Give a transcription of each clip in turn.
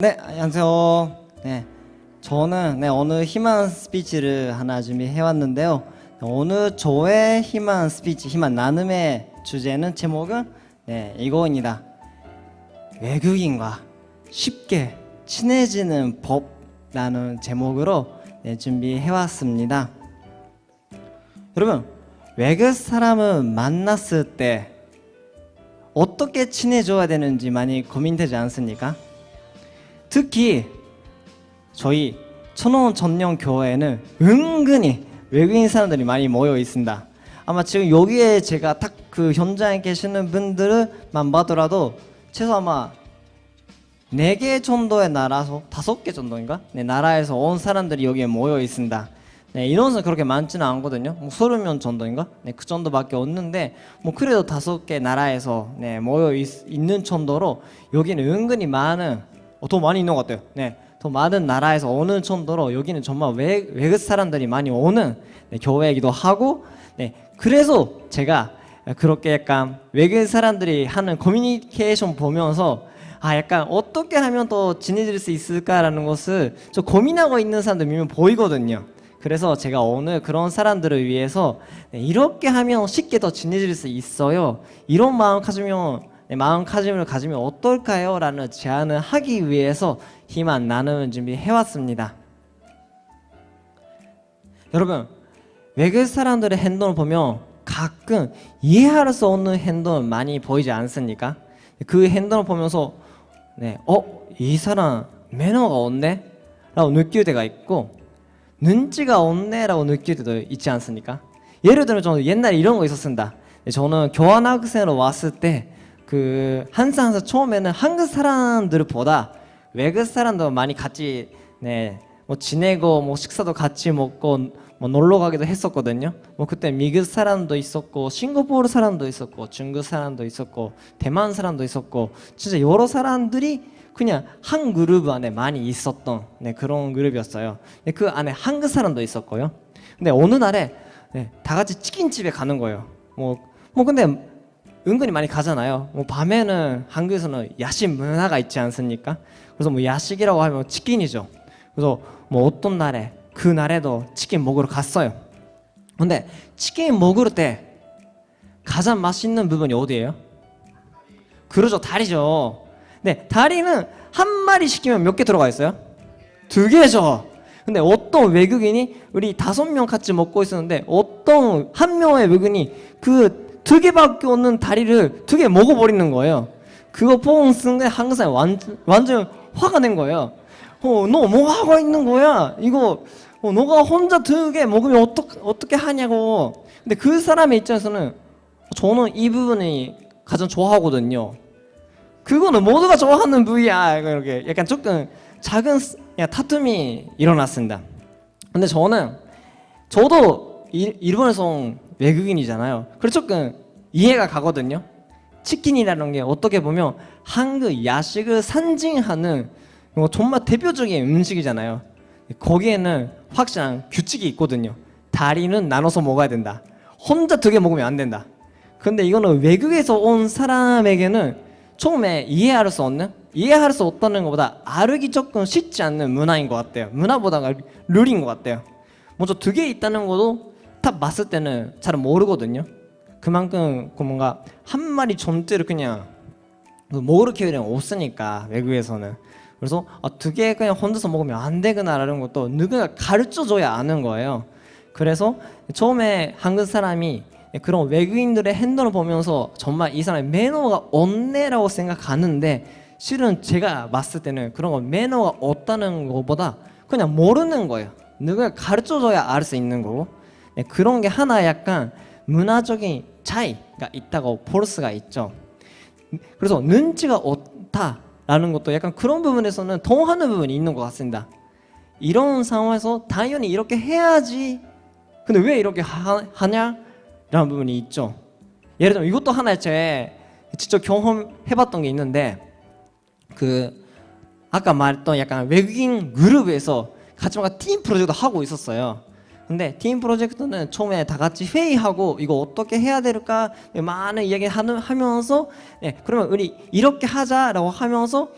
네, 안녕하세요. 네, 저는 오늘 희망 스피치를 하나 준비해왔는데요. 오늘 저의 희망 스피치, 희망 나눔의 주제는 제목은 이거입니다. 외국인과 쉽게 친해지는 법라는 제목으로 준비해왔습니다. 여러분, 외국 사람을 만났을 때 어떻게 친해져야 되는지 많이 고민되지 않습니까? 특히 저희 천원 전령 교회에는 은근히 외국인 사람들이 많이 모여 있습니다. 아마 지금 여기에 제가 딱 그 현장에 계시는 분들만 봐더라도 최소 아마 4개 정도의 나라에서 5개 정도인가? 나라에서 온 사람들이 여기에 모여 있습니다. 인원수는 그렇게 많지는 않거든요. 30명 정도인가? 그 정도밖에 없는데 그래도 5개 나라에서 모여 있는 정도로 여기는 은근히 많은 더 많이 있는 것 같아요. 더 많은 나라에서 오는 정도로 여기는 정말 외국 사람들이 많이 오는 교회이기도 하고, 그래서 제가 그렇게 약간 외국 사람들이 하는 커뮤니케이션 보면서 약간 어떻게 하면 더 친해질 수 있을까라는 것을 좀 고민하고 있는 사람들 몇 명 보이거든요. 그래서 제가 오늘 그런 사람들을 위해서 이렇게 하면 쉽게 더 친해질 수 있어요. 이런 마음가짐을 가지면 어떨까요? 라는 제안을 하기 위해서 희망 나눔을 준비해왔습니다. 여러분, 외국 사람들의 행동을 보면 가끔 이해할 수 없는 행동을 많이 보이지 않습니까? 그 행동을 보면서 이 사람 매너가 없네? 라고 느낄 때가 있고 눈치가 없네? 라고 느낄 때도 있지 않습니까? 예를 들면 저는 옛날에 이런 거 있었습니다. 저는 교환학생으로 왔을 때 항상 처음에는 한국 사람들보다 외국 사람도 많이 같이 지내고 식사도 같이 먹고 놀러 가기도 했었거든요. 그때 미국 사람도 있었고 싱가포르 사람도 있었고 중국 사람도 있었고 대만 사람도 있었고 진짜 여러 사람들이 그냥 한 그룹 안에 많이 있었던 그런 그룹이었어요. 그 안에 한국 사람도 있었고요. 근데 어느 날에 다 같이 치킨집에 가는 거예요. 근데 은근히 많이 가잖아요. 밤에는 한국에서는 야식 문화가 있지 않습니까? 그래서 야식이라고 하면 치킨이죠. 그래서 어떤 날에 그 날에도 치킨 먹으러 갔어요. 근데 치킨 먹을 때 가장 맛있는 부분이 어디예요? 그러죠, 다리죠. 근데 다리는 한 마리 시키면 몇 개 들어가 있어요? 2개죠. 근데 어떤 외국인이 우리 5명 같이 먹고 있었는데 어떤 한 명의 외국인이 2개밖에 없는 다리를 2개 먹어버리는 거예요. 그거 보는 순간 한국 사람이 완전 화가 낸 거예요. 너 뭐 하고 있는 거야? 이거 너가 혼자 2개 먹으면 어떻게 하냐고. 근데 그 사람의 입장에서는 저는 이 부분이 가장 좋아하거든요. 그거는 모두가 좋아하는 부위야. 이렇게 약간 조금 작은 다툼이 일어났습니다. 근데 저도 일본에서 온 외국인이잖아요. 그래서 조금 이해가 가거든요. 치킨이라는 게 어떻게 보면 한국 야식을 상징하는 정말 대표적인 음식이잖아요. 거기에는 확실한 규칙이 있거든요. 다리는 나눠서 먹어야 된다. 혼자 2개 먹으면 안 된다. 근데 이거는 외국에서 온 사람에게는 처음에 이해할 수 없다는 것보다 알기 조금 쉽지 않는 문화인 것 같아요. 문화보다가 룰인 것 같아요. 먼저 2개 있다는 것도 딱 봤을 때는 잘 모르거든요. 그만큼 뭔가 한 마리 전체를 그냥 먹을 기회는 없으니까 외국에서는. 그래서 2개 그냥 혼자서 먹으면 안 되구나라는 것도 누군가 가르쳐줘야 아는 거예요. 그래서 처음에 한국 사람이 그런 외국인들의 행동을 보면서 정말 이 사람의 매너가 없네라고 생각하는데 실은 제가 봤을 때는 그런 거 매너가 없다는 것보다 그냥 모르는 거예요. 누군가 가르쳐줘야 알 수 있는 거고 그런 게 하나 약간 문화적인 차이가 있다고 볼 수가 있죠. 그래서 눈치가 없다라는 것도 약간 그런 부분에서는 통하는 부분이 있는 것 같습니다. 이런 상황에서 당연히 이렇게 해야지. 근데 왜 이렇게 하냐? 라는 부분이 있죠. 예를 들면 이것도 하나의 제 직접 경험해봤던 게 있는데 아까 말했던 약간 외국인 그룹에서 같이 뭔가 팀 프로젝트 하고 있었어요. 근데 팀 프로젝트는 처음에 다 같이 회의하고 이거 어떻게 해야 될까 많은 이야기 하면서 그러면 우리 이렇게 하자라고 하면서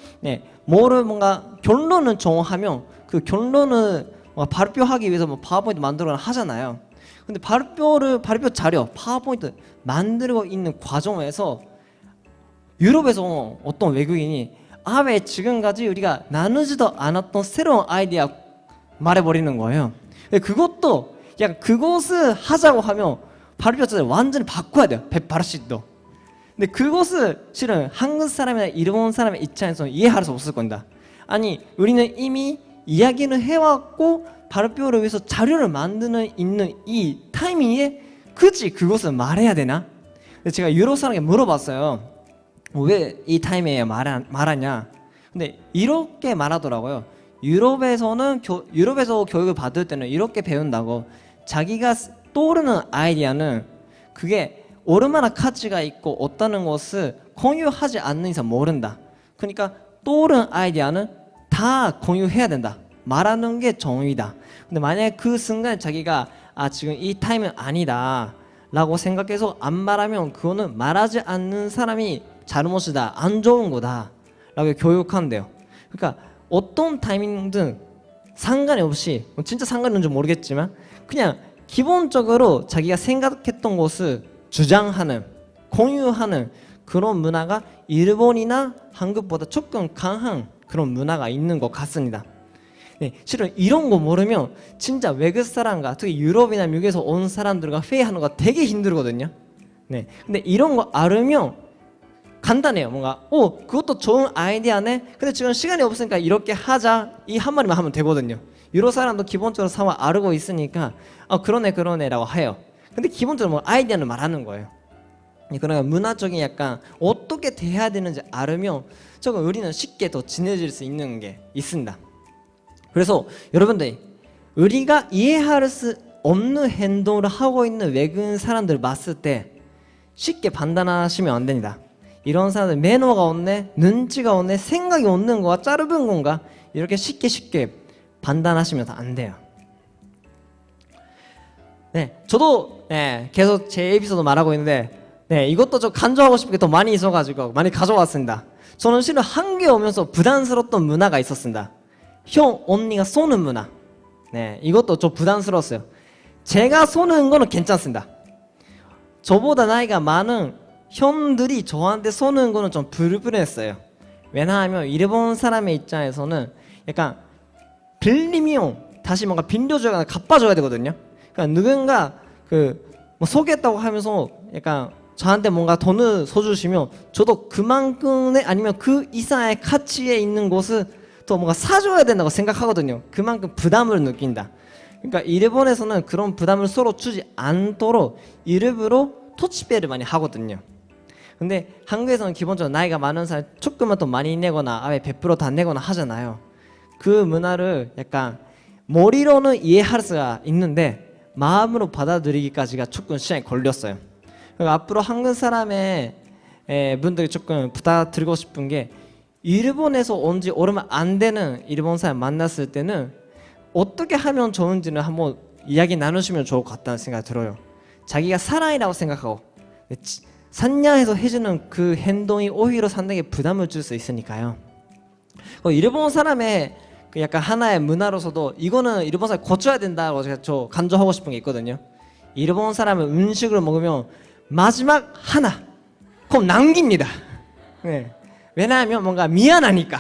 뭐를 뭔가 결론을 정하면 그 결론을 발표하기 위해서 뭐 파워포인트 만들거나 하잖아요. 근데 발표 자료 파워포인트 만들고 있는 과정에서 유럽에서 어떤 외국인이 왜 지금까지 우리가 나누지도 않았던 새로운 아이디어 말해버리는 거예요. 그것도 약간 그것을 하자고 하면 발표 자체를 완전히 바꿔야 돼요. 180도. 근데 그것을 실은 한국 사람이나 일본 사람의 입장에서 이해할 수 없을 겁니다. 아니 우리는 이미 이야기를 해왔고 발표를 위해서 자료를 만드는 있는 이 타이밍에 굳이 그것을 말해야 되나? 제가 유럽 사람에게 물어봤어요. 왜 이 타이밍에 말하냐? 근데 이렇게 말하더라고요. 유럽에서 교육을 받을 때는 이렇게 배운다고 자기가 떠오르는 아이디어는 그게 얼마나 가치가 있고 어떠는 것을 공유하지 않는 이상 모른다. 그러니까 떠오르는 아이디어는 다 공유해야 된다. 말하는 게 정의다. 근데 만약에 그 순간에 자기가 지금 이 타임은 아니다 라고 생각해서 안 말하면 그거는 말하지 않는 사람이 잘못이다, 안 좋은 거다 라고 교육한대요. 그러니까 어떤 타이밍든 상관이 없이 진짜 상관이 있는지 모르겠지만 그냥 기본적으로 자기가 생각했던 것을 주장하는, 공유하는 그런 문화가 일본이나 한국보다 조금 강한 그런 문화가 있는 것 같습니다. 실은 이런 거 모르면 진짜 외국 사람과 특히 유럽이나 미국에서 온 사람들과 회의하는 거 되게 힘들거든요. 근데 이런 거 알으면 간단해요. 뭔가 그것도 좋은 아이디어네. 근데 지금 시간이 없으니까 이렇게 하자 이 한마디만 하면 되거든요. 유럽 사람도 기본적으로 상황 알고 있으니까 그러네 라고 해요. 근데 기본적으로 뭐 아이디어는 말하는 거예요. 그러니까 문화적인 약간 어떻게 대해야 되는지 알으면 조금 우리는 쉽게 더 친해질 수 있는 게 있습니다. 그래서 여러분들 우리가 이해할 수 없는 행동을 하고 있는 외국인 사람들을 봤을 때 쉽게 판단하시면 안 됩니다. 이런 사람들 매너가 없네, 눈치가 없네, 생각이 없는 거야, 짧은 건가 이렇게 쉽게 판단하시면 안 돼요. 저도 계속 제 에피소드 말하고 있는데 이것도 좀 간주하고 싶은 게 더 많이 있어가지고 많이 가져왔습니다. 저는 실은 한국에 오면서 부담스러웠던 문화가 있었습니다. 형, 언니가 쏘는 문화. 이것도 좀 부담스러웠어요. 제가 쏘는 거는 괜찮습니다. 저보다 나이가 많은 형들이 저한테 쏘는 거는 좀 불편했어요. 왜냐하면 일본 사람의 입장에서는 약간 빌리면 다시 뭔가 빌려줘야 갚아줘야 되거든요. 그러니까 누군가 뭐 소개했다고 하면서 약간 저한테 뭔가 돈을 써주시면 저도 그만큼의 아니면 그 이상의 가치에 있는 것을 또 뭔가 사줘야 된다고 생각하거든요. 그만큼 부담을 느낀다. 그러니까 일본에서는 그런 부담을 서로 주지 않도록 일부러 터치배를 많이 하거든요. 근데 한국에서는 기본적으로 나이가 많은 사람 조금만 더 많이 내거나 아예 100% 다 내거나 하잖아요. 그 문화를 약간 머리로는 이해할 수가 있는데 마음으로 받아들이기까지가 조금 시간이 걸렸어요. 그러니까 앞으로 한국 사람의 분들이 조금 부탁드리고 싶은 게 일본에서 온 지 얼마 안 되는 일본 사람 만났을 때는 어떻게 하면 좋은지는 한번 이야기 나누시면 좋을 것 같다는 생각이 들어요. 자기가 사랑이라고 생각하고 산냐해서 해주는 그 행동이 오히려 상대에게 부담을 줄 수 있으니까요. 일본 사람의 그 약간 하나의 문화로서도 이거는 일본 사람이 고쳐야 된다고 제가 저 강조하고 싶은 게 있거든요. 일본 사람은 음식을 먹으면 마지막 하나 꼭 남깁니다. 왜냐하면 뭔가 미안하니까.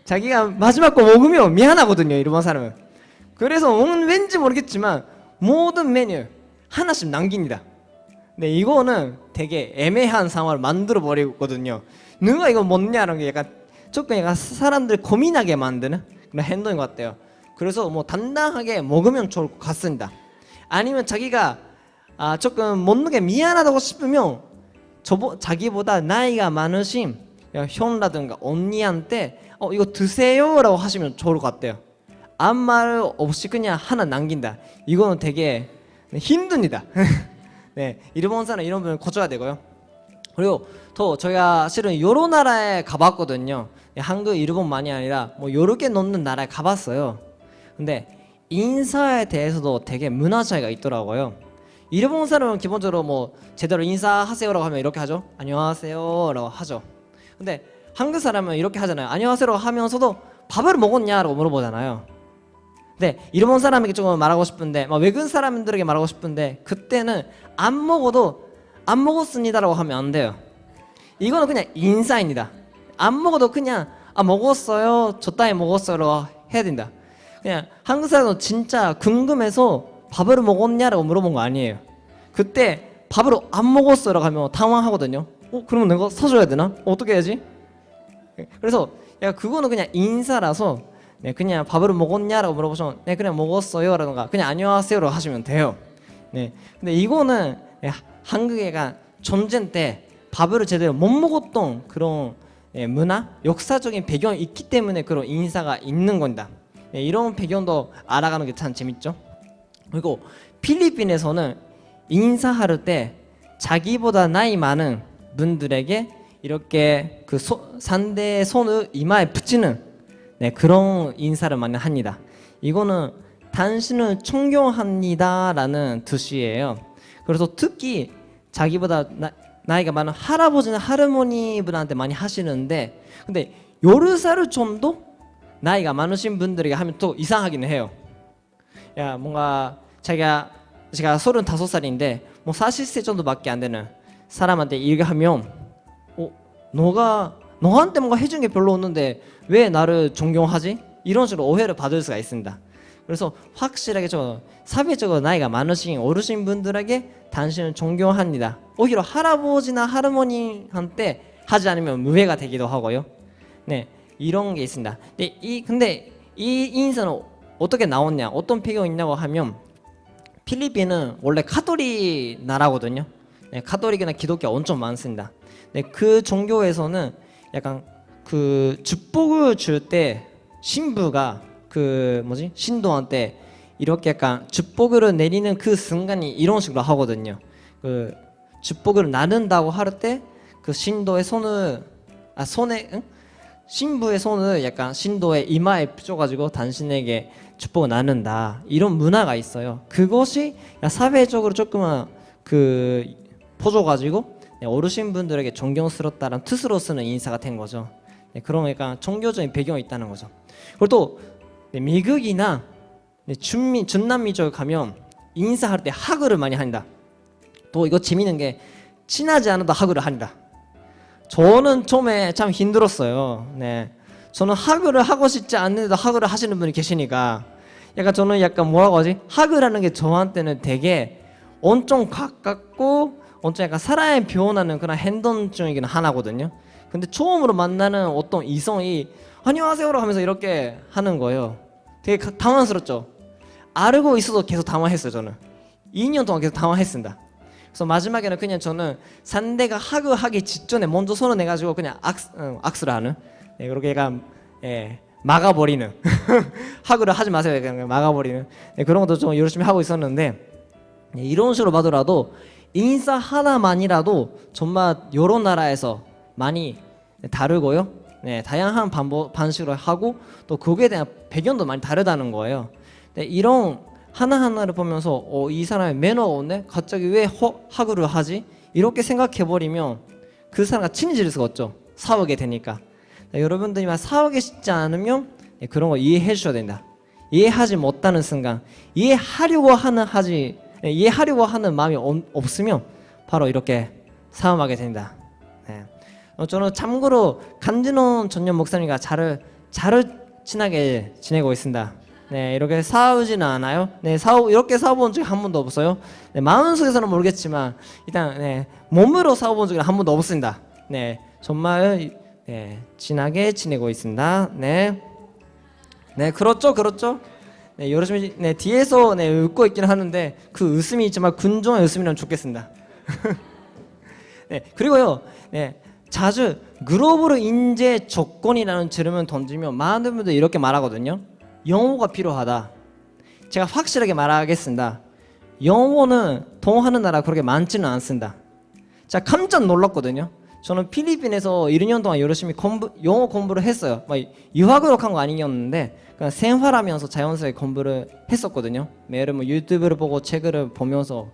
자기가 마지막 거 먹으면 미안하거든요, 일본 사람은. 그래서 왠지 모르겠지만 모든 메뉴 하나씩 남깁니다. 근데 이거는 되게 애매한 상황을 만들어 버리거든요. 누가 이거 먹냐는 게 약간 조금 약간 사람들 고민하게 만드는 그런 행동인 것 같아요. 그래서 뭐 당당하게 먹으면 좋을 것 같습니다. 아니면 자기가 조금 먹는 게 미안하다고 싶으면 자기보다 나이가 많으신 형라든가 언니한테 이거 드세요 라고 하시면 좋을 것 같아요. 아무 말 없이 그냥 하나 남긴다. 이거는 되게 힘듭니다. 일본 사람 이런 부분 고쳐야 되고요. 그리고 또 저희가 실은 여러 나라에 가봤거든요. 한국, 일본만이 아니라 뭐 여러 개 넘는 나라에 가봤어요. 근데 인사에 대해서도 되게 문화 차이가 있더라고요. 일본 사람은 기본적으로 뭐 제대로 인사하세요라고 하면 이렇게 하죠. 안녕하세요라고 하죠. 근데 한국 사람은 이렇게 하잖아요. 안녕하세요라고 하면서도 밥을 먹었냐라고 물어보잖아요. 근데 일본 사람에게 조금 말하고 싶은데, 외국 사람들에게 말하고 싶은데, 그때는 안 먹어도 안 먹었습니다라고 하면 안 돼요. 이거는 그냥 인사입니다. 안 먹어도 그냥 먹었어요, 적당히 먹었어요라고 해야 된다. 그냥 한국 사람은 진짜 궁금해서 밥을 먹었냐라고 물어본 거 아니에요. 그때 밥을 안 먹었어요라고 하면 당황하거든요. 그러면 내가 사줘야 되나? 어떻게 해야지? 그래서 그거는 그냥 인사라서 그냥 밥을 먹었냐라고 물어보시면 그냥 먹었어요라든가 그냥 안녕하세요라고 하시면 돼요. 근데 이거는 한국애가 전쟁 때 밥을 제대로 못 먹었던 그런 문화, 역사적인 배경이 있기 때문에 그런 인사가 있는 겁니다. 이런 배경도 알아가는 게 참 재밌죠. 그리고 필리핀에서는 인사할 때 자기보다 나이 많은 분들에게 이렇게 그 상대의 손을 이마에 붙이는 그런 인사를 많이 합니다. 이거는 당신을 존경합니다라는 뜻이에요. 그래서 특히 자기보다 나이가 많은 할아버지나 할머니분한테 많이 하시는데, 근데 10살 정도 나이가 많으신 분들에게 하면 또 이상하긴 해요. 뭔가 제가 35살인데 뭐 40세 정도밖에 안 되는 사람한테 이렇게 하면 너한테 뭔가 해준 게 별로 없는데 왜 나를 존경하지? 이런 식으로 오해를 받을 수가 있습니다. 그래서 확실하게 좀 사회적으로 나이가 많으신 어르신 분들에게 당신을 존경합니다. 오히려 할아버지나 할머니한테 하지 않으면 무례가 되기도 하고요. 이런 게 있습니다. 근데 이 인사는 어떻게 나왔냐, 어떤 배경이 있냐고 하면, 필리핀은 원래 카톨릭 나라거든요. 카톨릭이나 기독교 엄청 많습니다. 그 종교에서는 약간 그 축복을 줄 때 신부가 신도한테 이렇게 약간 축복을 내리는 그 순간이 이런 식으로 하거든요. 그 축복을 나눈다고 할 때 그 신도의 신부의 손을 약간 신도의 이마에 붙여가지고 당신에게 축복을 나눈다, 이런 문화가 있어요. 그것이 사회적으로 조금은 퍼져가지고 어르신분들에게 존경스럽다는 뜻으로 쓰는 인사가 된 거죠. 그런 약간 종교적인 배경이 있다는 거죠. 그리고 또 미국이나 중남미쪽 가면 인사할 때 하그를 많이 한다. 또 이거 재밌는 게 친하지 않아도 하그를 한다. 저는 처음에 참 힘들었어요. 저는 하그를 하고 싶지 않는데도 하그를 하시는 분이 계시니까 저는 뭐라고 하지? 하그라는 게 저한테는 되게 엄청 가깝고 엄청 약간 사랑을 표현하는 그런 행동 중이긴 하나거든요. 근데 처음으로 만나는 어떤 이성이 안녕하세요라고 하면서 이렇게 하는 거예요. 되게 당황스럽죠. 알고 있어도 계속 당황했어요. 저는 2년 동안 계속 당황했습니다. 그래서 마지막에는 그냥 저는 상대가 하기 직전에 먼저 손을 내가지고 그냥 악수를 하는, 그렇게 약간 막아버리는 하그를 하지 마세요, 그냥 막아버리는 그런 것도 좀 열심히 하고 있었는데, 이런 식으로 봐더라도 인사 하나만이라도 정말 여러 나라에서 많이 다르고요. 다양한 방식으로 하고 또 거기에 대한 배경도 많이 다르다는 거예요. 이런 하나하나를 보면서 이 사람의 매너가 없네? 갑자기 왜 하그를 하지? 이렇게 생각해버리면 그 사람과 친해질 수가 없죠. 싸우게 되니까. 여러분들이 싸우기 쉽지 않으면 그런 거 이해해 주셔야 된다. 이해하지 못하는 순간, 이해하려고 하는 마음이 없으면 바로 이렇게 싸움하게 된다. 저는 참고로 간지노 전념 목사님과 잘 친하게 지내고 있습니다. 이렇게 싸우지는 않아요. 이렇게 싸워본 적이 한 번도 없어요. 마음속에서는 모르겠지만 일단 몸으로 싸워본 적이 한 번도 없습니다. 정말 친하게 지내고 있습니다. 그렇죠. 열심히 뒤에서 웃고 있긴 하는데 그 웃음이 정말 군중의 웃음이라면 좋겠습니다. 그리고요, 자주 글로벌 인재 조건이라는 질문을 던지면 많은 분들이 이렇게 말하거든요. 영어가 필요하다. 제가 확실하게 말하겠습니다. 영어는 통하는 나라 그렇게 많지는 않습니다. 제가 깜짝 놀랐거든요. 저는 필리핀에서 1년 동안 열심히 영어 공부를 했어요. 막 유학으로 간 거 아니었는데 그냥 생활하면서 자연스럽게 공부를 했었거든요. 매일 뭐 유튜브를 보고 책을 보면서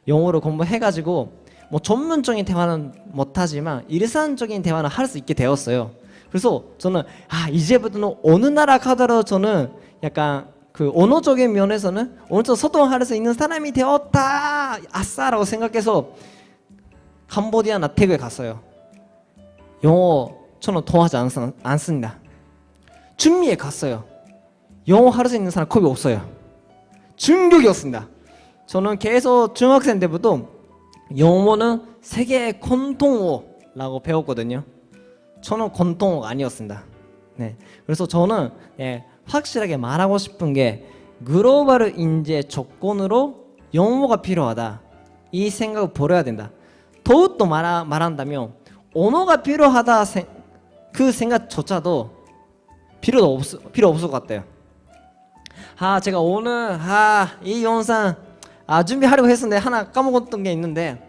영어를 공부해가지고 뭐 전문적인 대화는 못하지만 일상적인 대화는 할 수 있게 되었어요. 그래서 저는 이제부터는 어느 나라 가더라도 저는 약간 그 언어적인 면에서는 어느 정도 소통할 수 있는 사람이 되었다, 아싸라고 생각해서 캄보디아나 태국에 갔어요. 영어 저는 통하지 않습니다. 중미에 갔어요. 영어 할 수 있는 사람 거의 없어요. 충격이었습니다. 저는 계속 중학생 때부터 영어는 세계 공통어라고 배웠거든요. 저는 공통어가 아니었습니다. 네, 그래서 저는 확실하게 말하고 싶은 게 글로벌 인재 조건으로 영어가 필요하다, 이 생각을 버려야 된다. 더욱더 말한다면 언어가 필요하다 그 생각조차도 필요 없을 것 같아요. 제가 오늘 이 영상 준비하려고 했었는데 하나 까먹었던 게 있는데,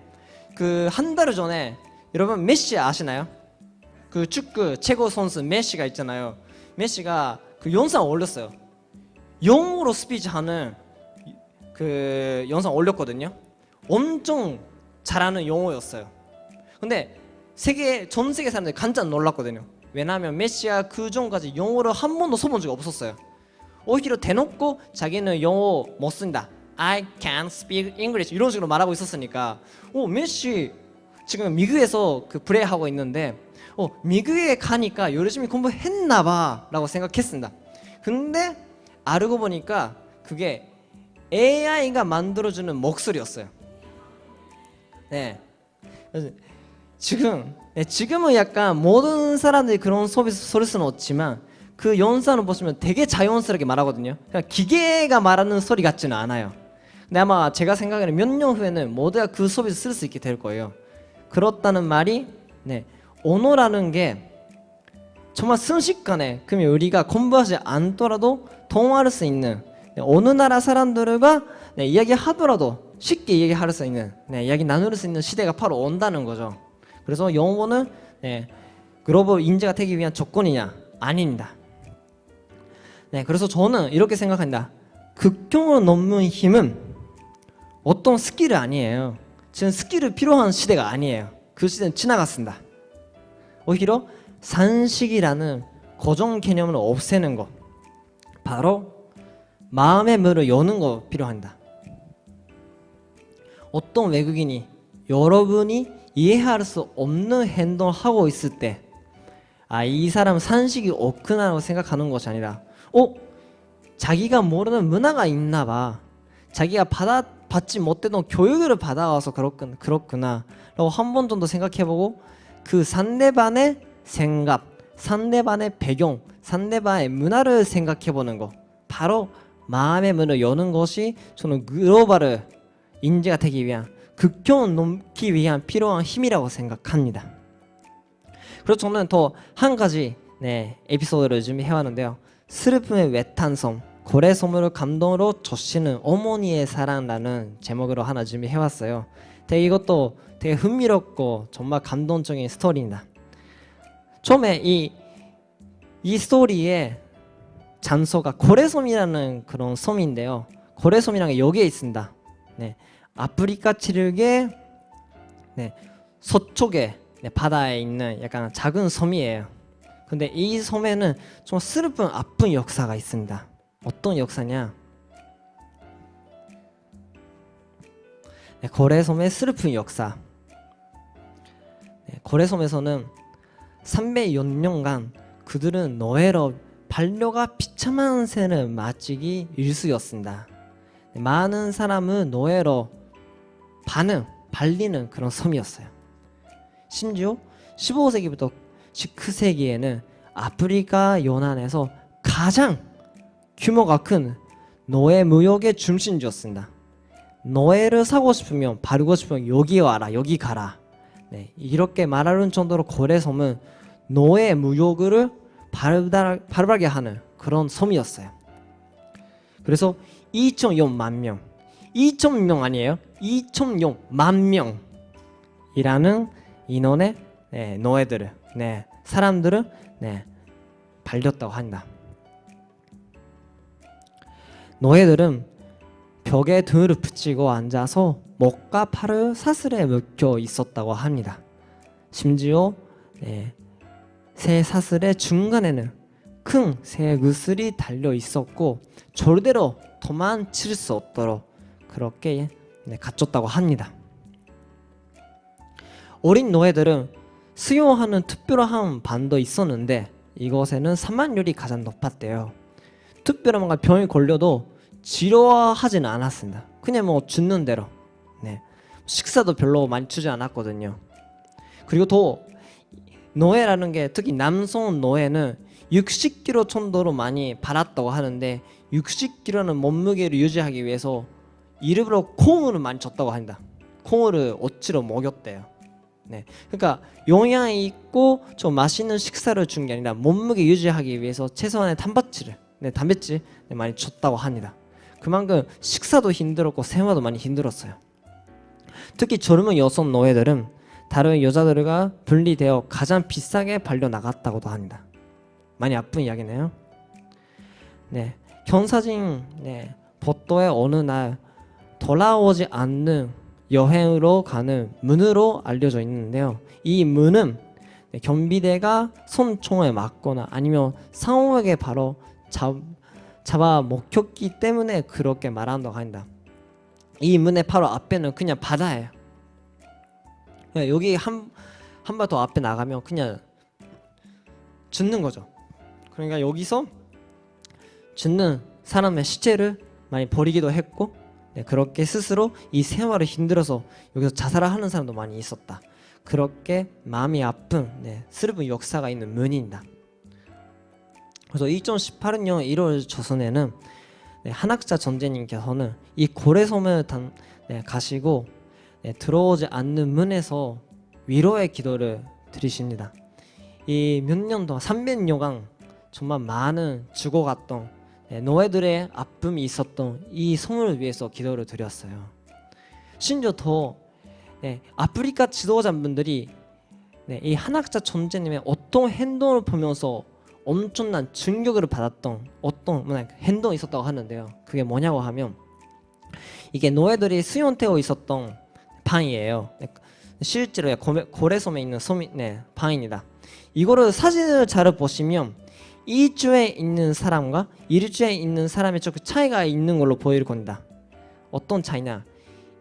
그 한 달 전에 여러분 메시 아시나요? 그 축구 최고 선수 메시가 있잖아요. 메시가 그 영상 올렸어요. 영어로 스피치하는 그 영상 올렸거든요. 엄청 잘하는 영어였어요. 근데 전 세계 사람들이 깜짝 놀랐거든요. 왜냐하면 메시가 그 전까지 영어를 한 번도 써본 적이 없었어요. 오히려 대놓고 자기는 영어 못 쓴다, I can't speak English 이런 식으로 말하고 있었으니까 메시 지금 미국에서 그 플레이하고 있는데 미국에 가니까 열심히 공부했나봐 라고 생각했습니다. 근데 알고 보니까 그게 AI가 만들어주는 목소리였어요. 네. 지금은 약간 모든 사람들이 그런 서비스는 없지만 그 영상을 보시면 되게 자연스럽게 말하거든요. 그냥 기계가 말하는 소리 같지는 않아요. 근데 아마 제가 생각에는 몇 년 후에는 모두가 그 서비스 쓸 수 있게 될 거예요. 그렇다는 말이 언어라는 게 정말 순식간에, 그러면 우리가 공부하지 않더라도 통화할 수 있는, 어느 나라 사람들과 이야기하더라도 쉽게 이야기할 수 있는, 이야기 나눌 수 있는 시대가 바로 온다는 거죠. 그래서 영어는 글로벌 인재가 되기 위한 조건이냐? 아닙니다. 그래서 저는 이렇게 생각합니다. 국경을 넘는 힘은 어떤 스킬이 아니에요. 지금 스킬이 필요한 시대가 아니에요. 그 시대는 지나갔습니다. 오히려 산식이라는 고정 개념을 없애는 것, 바로 마음의 문을 여는 거 필요합니다. 어떤 외국인이 여러분이 이해할 수 없는 행동을 하고 있을 때 이 사람 산식이 없구나라고 생각하는 것이 아니라 자기가 모르는 문화가 있나 봐, 자기가 받지 못했던 교육을 받아와서 그렇구나 라고 한 번 정도 생각해보고 그 상대방의 생각, 상대방의 배경, 상대방의 문화를 생각해보는 것, 바로 마음의 문을 여는 것이 저는 글로벌 인재가 되기 위한, 국경을 넘기 위한 필요한 힘이라고 생각합니다. 그래서 저는 더 한 가지 에피소드를 준비해왔는데요. 슬픔의 외탄섬, 고래 소물을 감동으로 적시는 어머니의 사랑라는 제목으로 하나 준비해왔어요. 이것도 되게 흥미롭고 정말 감동적인 스토리입니다. 처음에 이 스토리의 장소가 고래섬이라는 그런 섬인데요. 고래섬이라는 게 여기에 있습니다. 아프리카 지역의 서쪽에 바다에 있는 약간 작은 섬이에요. 근데 이 섬에는 좀 슬픈 아픈 역사가 있습니다. 어떤 역사냐? 고래섬의 슬픈 역사. 고래섬에서는 300여 년간 그들은 노예로 반려가 비참한 생을 마치기 일쑤였습니다. 많은 사람은 노예로 발리는 그런 섬이었어요. 심지어 15세기부터 19세기에는 아프리카 연안에서 가장 규모가 큰 노예 무역의 중심지였습니다. 노예를 사고 싶으면, 바르고 싶으면 여기 와라, 여기 가라. 이렇게 말하는 정도로 고래섬은 노예 무역을 바르게 하는 그런 섬이었어요. 그래서 2.0만 명, 2.0명 아니에요. 2.0만 명이라는 인원의 노예들을 사람들을 발렸다고 한다. 노예들은 벽에 등을 붙이고 앉아서 목과 팔을 사슬에 묶여 있었다고 합니다. 심지어 새 사슬의 중간에는 큰 새 그슬이 달려 있었고 절대로 도망칠 수 없도록 그렇게 갖췄다고 합니다. 어린 노예들은 수용하는 특별한 반도 있었는데 이곳에는 사망률이 가장 높았대요. 특별한 뭔가 병이 걸려도 지루하지는 않았습니다. 그냥 뭐 죽는 대로 식사도 별로 많이 주지 않았거든요. 그리고 또 노예라는 게 특히 남성 노예는 60kg 정도로 많이 받았다고 하는데 60kg는 몸무게를 유지하기 위해서 일부러 콩을 많이 줬다고 합니다. 콩을 억지로 먹였대요. 그러니까 영양이 있고 좀 맛있는 식사를 준 게 아니라 몸무게 유지하기 위해서 최소한의 단백질을 많이 줬다고 합니다. 그만큼 식사도 힘들었고 생활도 많이 힘들었어요. 특히 젊은 여성 노예들은 다른 여자들과 분리되어 가장 비싸게 발려 나갔다고도 합니다. 많이 아픈 이야기네요. 경사진 복도의 어느 날 돌아오지 않는 여행으로 가는 문으로 알려져 있는데요. 이 문은 경비대가 손총에 맞거나 아니면 상호에게 바로 잡아 먹혔기 때문에 그렇게 말한다고 합니다. 이 문의 바로 앞에는 그냥 바다예요. 여기 한 발 더 앞에 나가면 그냥 죽는 거죠. 그러니까 여기서 죽는 사람의 시체를 많이 버리기도 했고 그렇게 스스로 이 생활을 힘들어서 여기서 자살을 하는 사람도 많이 있었다. 그렇게 마음이 아픈 슬픈 역사가 있는 문입니다. 그래서 2018년 1월 조선에는 한학자 전제님께서는 이 고래섬을 가시고 들어오지 않는 문에서 위로의 기도를 드리십니다. 이 몇 년 동안 300여간 정말 많은 죽어갔던 노예들의 아픔이 있었던 이 섬을 위해서 기도를 드렸어요. 심지어 더 아프리카 지도자분들이 이 한학자 전제님의 어떤 행동을 보면서 엄청난 충격을 받았던 어떤 행동이 있었다고 하는데요. 그게 뭐냐고 하면 이게 노예들이 수용되어 있었던 방이에요. 실제로 고래섬에 있는 방입니다. 이거를 사진을 잘 보시면 이주에 있는 사람과 일주에 있는 사람의 조금 차이가 있는 걸로 보일 겁니다. 어떤 차이냐?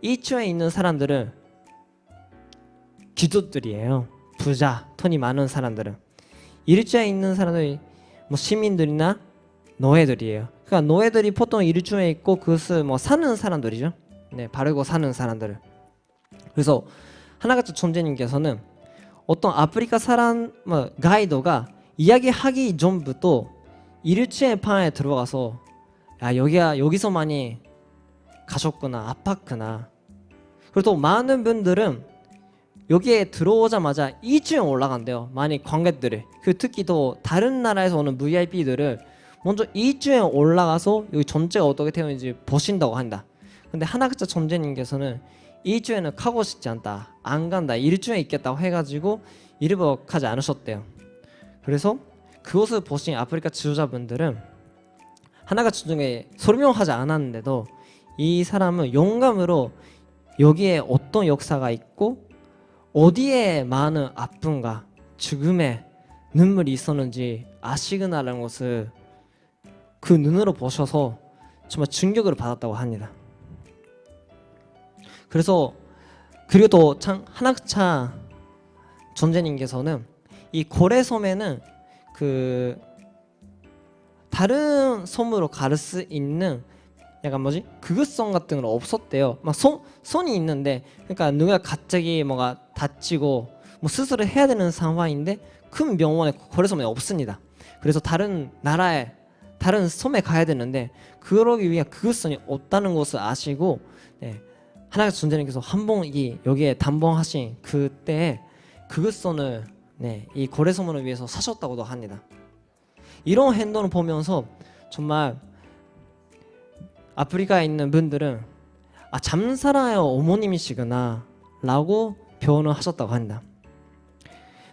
이주에 있는 사람들은 귀족들이에요. 부자, 돈이 많은 사람들은. 일주에 있는 사람들이 시민들이나 노예들이에요. 그러니까 노예들이 보통 일주에 있고 그것을 사는 사람들이죠. 바르고 사는 사람들을. 그래서 하나같이 존재님께서는 어떤 아프리카 사람 가이드가 이야기하기 전부터 일주의 방에 들어가서 여기서 많이 가셨구나, 아팠구나. 그리고 또 많은 분들은 여기에 들어오자마자 2층에 올라간대요. 많이 관객들이. 특히 또 다른 나라에서 오는 VIP들을 먼저 2층에 올라가서 여기 전체가 어떻게 되어 있는지 보신다고 한다. 근데 하나그자 존재님께서는 2주에는 가고 싶지 않다, 안 간다, 1주에 있겠다고 해가지고 일부러 가지 않으셨대요. 그래서 그것을 보신 아프리카 지도자분들은 하나가 중에 설명하지 않았는데도 이 사람은 영감으로 여기에 어떤 역사가 있고 어디에 많은 아픔과 죽음의 눈물이 있었는지 아시구나라는 것을 그 눈으로 보셔서 정말 충격을 받았다고 합니다. 그래서 그리고 또 한학차 존재님께서는 이 고래섬에는 그 다른 섬으로 갈 수 있는 약간 그것성 같은 건 없었대요. 손이 있는데, 그러니까 누가 갑자기 뭐가 다치고 수술을 해야 되는 상황인데 큰 병원에 고래섬에 없습니다. 그래서 다른 나라에 다른 섬에 가야 되는데 그러기 위해 그것성이 없다는 것을 아시고 하나의 존재님께서 한번 여기에 담봉하신 그때 그것선을 이 고래섬을 위해서 사셨다고도 합니다. 이런 행동을 보면서 정말 아프리카에 있는 분들은 잠사라의 어머님이시구나 라고 표현을 하셨다고 합니다.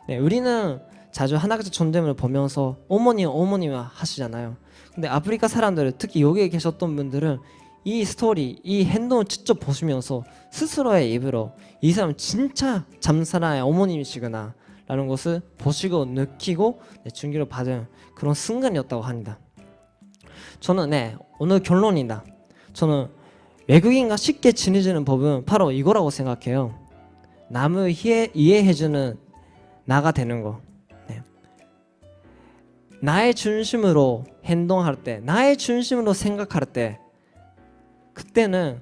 네, 우리는 자주 하나같이 존재를 보면서 어머니 하시잖아요. 근데 아프리카 사람들, 특히 여기에 계셨던 분들은 이 스토리, 이 행동을 직접 보시면서 스스로의 입으로 이 사람 진짜 잠사라의 어머님이시구나 라는 것을 보시고 느끼고 준기를 받은 그런 순간이었다고 합니다. 저는 오늘 결론이다. 저는 외국인과 쉽게 지내지는 법은 바로 이거라고 생각해요. 남을 이해해주는 나가 되는 거. 나의 중심으로 행동할 때, 나의 중심으로 생각할 때, 그때는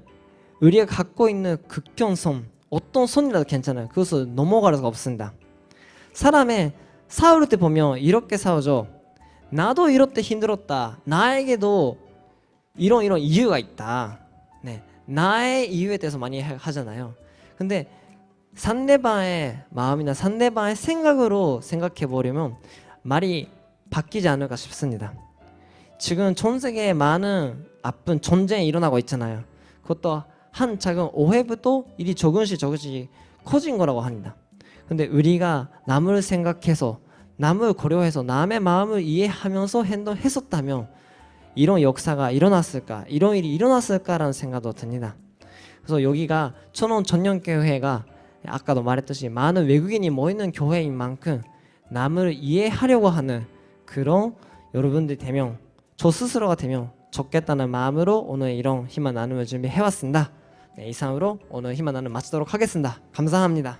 우리가 갖고 있는 극견성, 어떤 선이라도 괜찮아요. 그것을 넘어갈 수가 없습니다. 사람의 싸울 때 보면 이렇게 싸우죠. 나도 이럴 때 힘들었다. 나에게도 이런 이유가 있다. 나의 이유에 대해서 많이 하잖아요. 근데 상대방의 마음이나 상대방의 생각으로 생각해 보려면 말이 바뀌지 않을까 싶습니다. 지금 전 세계에 많은 아픈 전쟁이 일어나고 있잖아요. 그것도 한 작은 오해부터 일이 조금씩 커진 거라고 합니다. 근데 우리가 남을 생각해서, 남을 고려해서, 남의 마음을 이해하면서 행동했었다면 이런 역사가 일어났을까, 이런 일이 일어났을까라는 생각도 듭니다. 그래서 여기가 천원 전념교회가 아까도 말했듯이 많은 외국인이 모이는 교회인 만큼 남을 이해하려고 하는 그런 여러분들이 되면, 저 스스로가 되면 좋겠다는 마음으로 오늘 이런 희망 나눔을 준비해왔습니다. 이상으로 오늘 희망 나눔 마치도록 하겠습니다. 감사합니다.